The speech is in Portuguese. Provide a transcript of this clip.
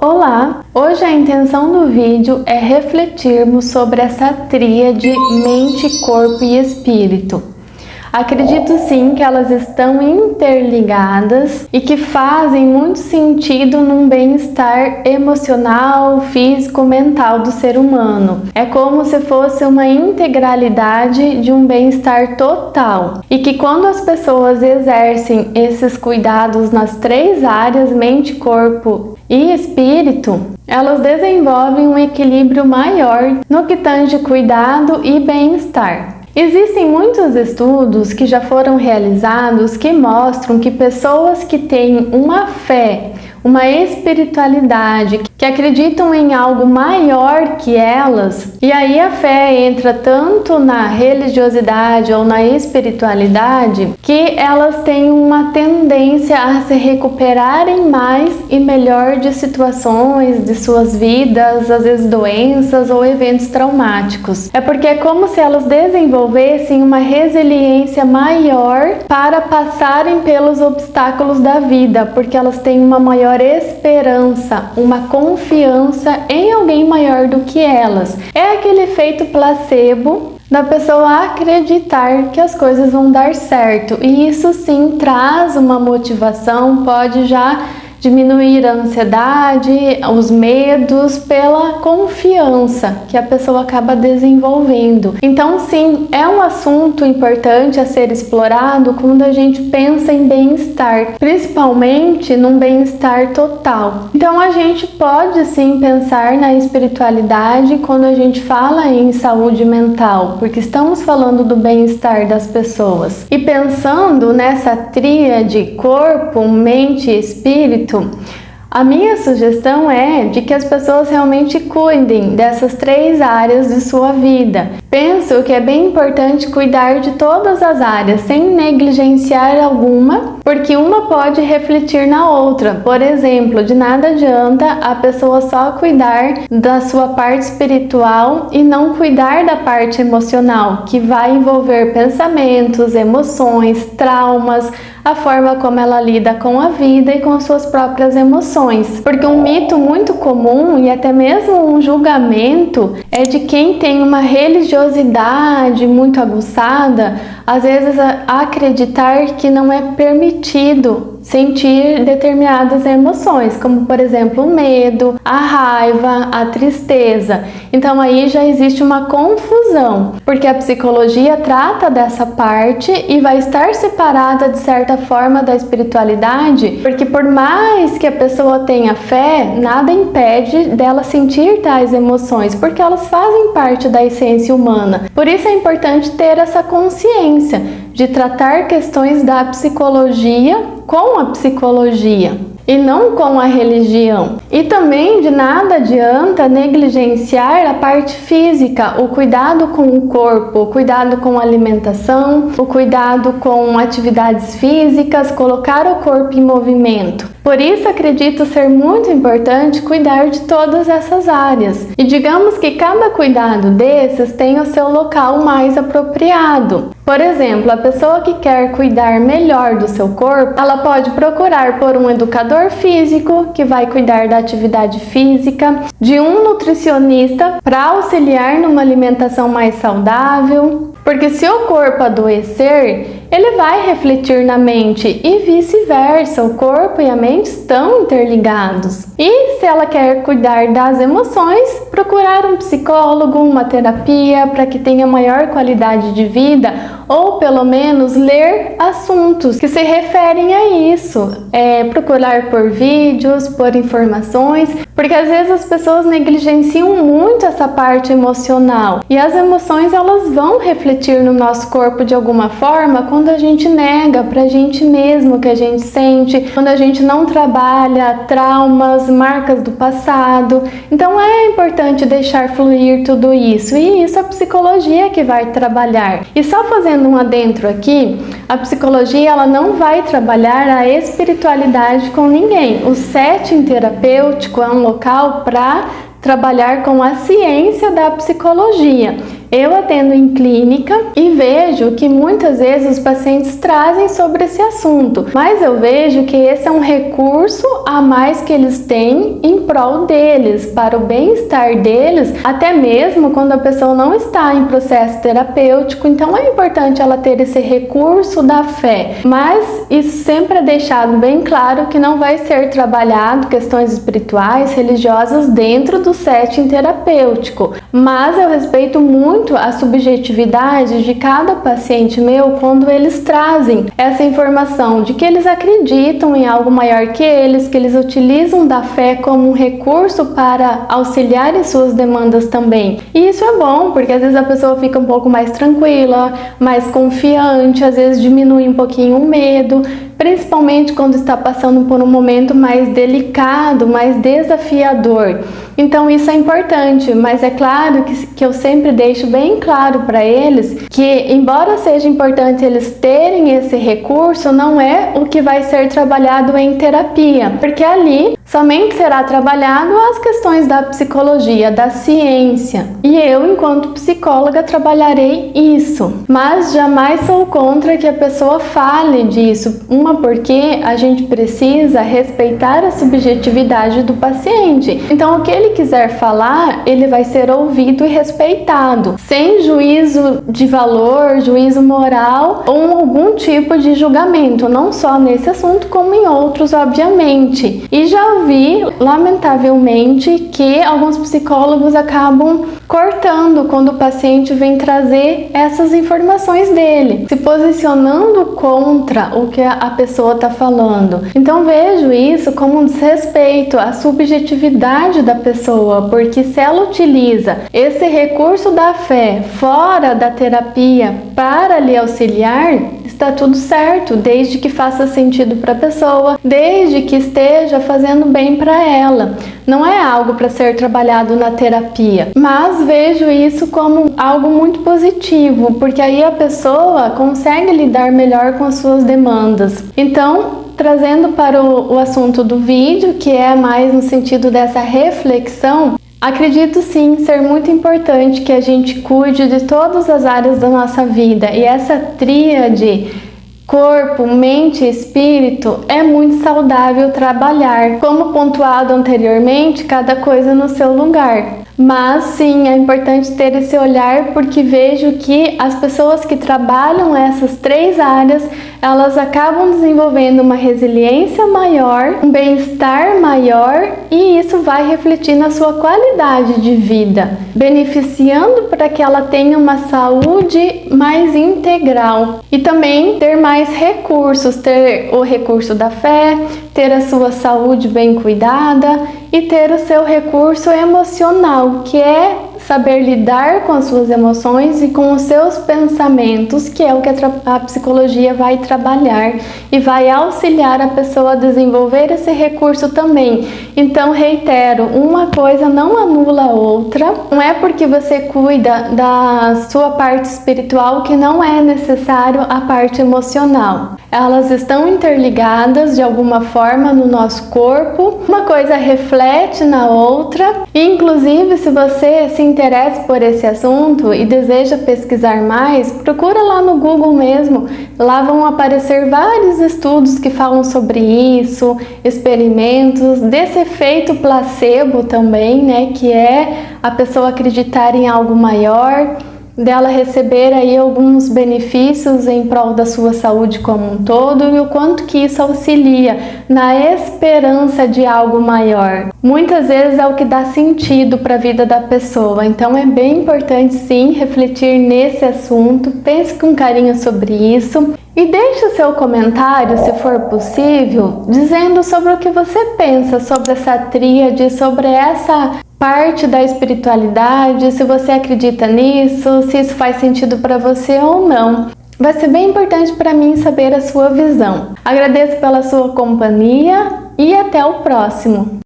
Olá! Hoje a intenção do vídeo é refletirmos sobre essa tríade mente, corpo e espírito. Acredito sim que elas estão interligadas e que fazem muito sentido num bem-estar emocional, físico, mental do ser humano. É como se fosse uma integralidade de um bem-estar total. E que quando as pessoas exercem esses cuidados nas três áreas, mente, corpo e espírito, elas desenvolvem um equilíbrio maior no que tange cuidado e bem-estar. Existem muitos estudos que já foram realizados que mostram que pessoas que têm uma fé, uma espiritualidade, que acreditam em algo maior que elas, e aí a fé entra tanto na religiosidade ou na espiritualidade, que elas têm uma tendência a se recuperarem mais e melhor de situações de suas vidas, às vezes doenças ou eventos traumáticos. É porque é como se elas desenvolvessem uma resiliência maior para passarem pelos obstáculos da vida, porque elas têm uma maior esperança, uma confiança em alguém maior do que elas. É aquele efeito placebo da pessoa acreditar que as coisas vão dar certo, e isso sim traz uma motivação, pode já diminuir a ansiedade, os medos, pela confiança que a pessoa acaba desenvolvendo. Então sim, é um assunto importante a ser explorado quando a gente pensa em bem-estar, principalmente num bem-estar total. Então a gente pode sim pensar na espiritualidade quando a gente fala em saúde mental, porque estamos falando do bem-estar das pessoas. E pensando nessa tríade corpo, mente e espírito, a minha sugestão é de que as pessoas realmente cuidem dessas três áreas de sua vida. Penso que é bem importante cuidar de todas as áreas, sem negligenciar alguma, porque uma pode refletir na outra. Por exemplo, de nada adianta a pessoa só cuidar da sua parte espiritual e não cuidar da parte emocional, que vai envolver pensamentos, emoções, traumas, a forma como ela lida com a vida e com suas próprias emoções. Porque um mito muito comum e até mesmo um julgamento é de quem tem uma religiosidade muito aguçada, às vezes acreditar que não é permitido sentir determinadas emoções, como por exemplo o medo, a raiva, a tristeza. Então aí já existe uma confusão, porque a psicologia trata dessa parte e vai estar separada de certa forma da espiritualidade, porque por mais que a pessoa tenha fé, nada impede dela sentir tais emoções, porque elas fazem parte da essência humana. Por isso é importante ter essa consciência de tratar questões da psicologia com a psicologia e não com a religião. E também de nada adianta negligenciar a parte física, o cuidado com o corpo, o cuidado com a alimentação, o cuidado com atividades físicas, colocar o corpo em movimento. Por isso acredito ser muito importante cuidar de todas essas áreas. E digamos que cada cuidado desses tem o seu local mais apropriado. Por exemplo, a pessoa que quer cuidar melhor do seu corpo, ela pode procurar por um educador físico que vai cuidar da atividade física, de um nutricionista para auxiliar numa alimentação mais saudável, porque se o corpo adoecer, ele vai refletir na mente e vice-versa, o corpo e a mente estão interligados. E se ela quer cuidar das emoções, procurar um psicólogo, uma terapia para que tenha maior qualidade de vida, ou pelo menos ler assuntos que se referem a isso, procurar por vídeos, por informações, porque às vezes as pessoas negligenciam muito essa parte emocional, e as emoções elas vão refletir no nosso corpo de alguma forma quando a gente nega pra gente mesmo o que a gente sente, quando a gente não trabalha traumas, marcas do passado. Então é importante deixar fluir tudo isso, e isso a psicologia que vai trabalhar. E só fazendo um adentro aqui, a psicologia ela não vai trabalhar a espiritualidade com ninguém. O setting terapêutico é um local para trabalhar com a ciência da psicologia. Eu atendo em clínica e vejo que muitas vezes os pacientes trazem sobre esse assunto, mas eu vejo que esse é um recurso a mais que eles têm em prol deles, para o bem-estar deles, até mesmo quando a pessoa não está em processo terapêutico. Então é importante ela ter esse recurso da fé, mas isso sempre é deixado bem claro que não vai ser trabalhado questões espirituais, religiosas dentro do setting terapêutico, mas eu respeito muito a subjetividade de cada paciente meu quando eles trazem essa informação de que eles acreditam em algo maior que eles utilizam da fé como um recurso para auxiliar em suas demandas também. E isso é bom, porque às vezes a pessoa fica um pouco mais tranquila, mais confiante, às vezes diminui um pouquinho o medo, principalmente quando está passando por um momento mais delicado, mais desafiador. Então isso é importante, mas é claro que eu sempre deixo bem claro para eles que, embora seja importante eles terem esse recurso, não é o que vai ser trabalhado em terapia, porque ali somente será trabalhado as questões da psicologia, da ciência, e eu, enquanto psicóloga, trabalharei isso, mas jamais sou contra que a pessoa fale disso, porque a gente precisa respeitar a subjetividade do paciente. Então o que ele quiser falar, ele vai ser ouvido e respeitado, sem juízo de valor, juízo moral ou algum tipo de julgamento, não só nesse assunto como em outros, obviamente. E já ouvi, lamentavelmente, que alguns psicólogos acabam cortando quando o paciente vem trazer essas informações dele, se posicionando contra o que a pessoa está falando. Então vejo isso como um desrespeito à subjetividade da pessoa, porque se ela utiliza esse recurso da fé fora da terapia para lhe auxiliar, está tudo certo, desde que faça sentido para a pessoa, desde que esteja fazendo bem para ela. Não é algo para ser trabalhado na terapia, mas vejo isso como algo muito positivo, porque aí a pessoa consegue lidar melhor com as suas demandas. Então, trazendo para o assunto do vídeo, que é mais no sentido dessa reflexão, acredito sim ser muito importante que a gente cuide de todas as áreas da nossa vida, e essa tríade corpo, mente e espírito é muito saudável trabalhar. Como pontuado anteriormente, cada coisa no seu lugar. Mas sim, é importante ter esse olhar, porque vejo que as pessoas que trabalham essas três áreas, elas acabam desenvolvendo uma resiliência maior, um bem-estar maior, e isso vai refletir na sua qualidade de vida, beneficiando para que ela tenha uma saúde mais integral e também ter mais recursos, ter o recurso da fé, ter a sua saúde bem cuidada e ter o seu recurso emocional, que é saber lidar com as suas emoções e com os seus pensamentos, que é o que a psicologia vai trabalhar e vai auxiliar a pessoa a desenvolver esse recurso também. Então, reitero, uma coisa não anula a outra. Não é porque você cuida da sua parte espiritual que não é necessário a parte emocional. Elas estão interligadas de alguma forma no nosso corpo. Uma coisa reflete na outra. E, inclusive, se você se interessa por esse assunto e deseja pesquisar mais, procura lá no Google mesmo. Lá vão aparecer vários estudos que falam sobre isso, experimentos, desse efeito placebo também, né? Que é a pessoa acreditar em algo maior, dela receber aí alguns benefícios em prol da sua saúde como um todo, e o quanto que isso auxilia na esperança de algo maior. Muitas vezes é o que dá sentido para a vida da pessoa, então é bem importante sim refletir nesse assunto, pense com carinho sobre isso e deixe o seu comentário, se for possível, dizendo sobre o que você pensa sobre essa tríade, sobre essa parte da espiritualidade, se você acredita nisso, se isso faz sentido para você ou não. Vai ser bem importante para mim saber a sua visão. Agradeço pela sua companhia e até o próximo!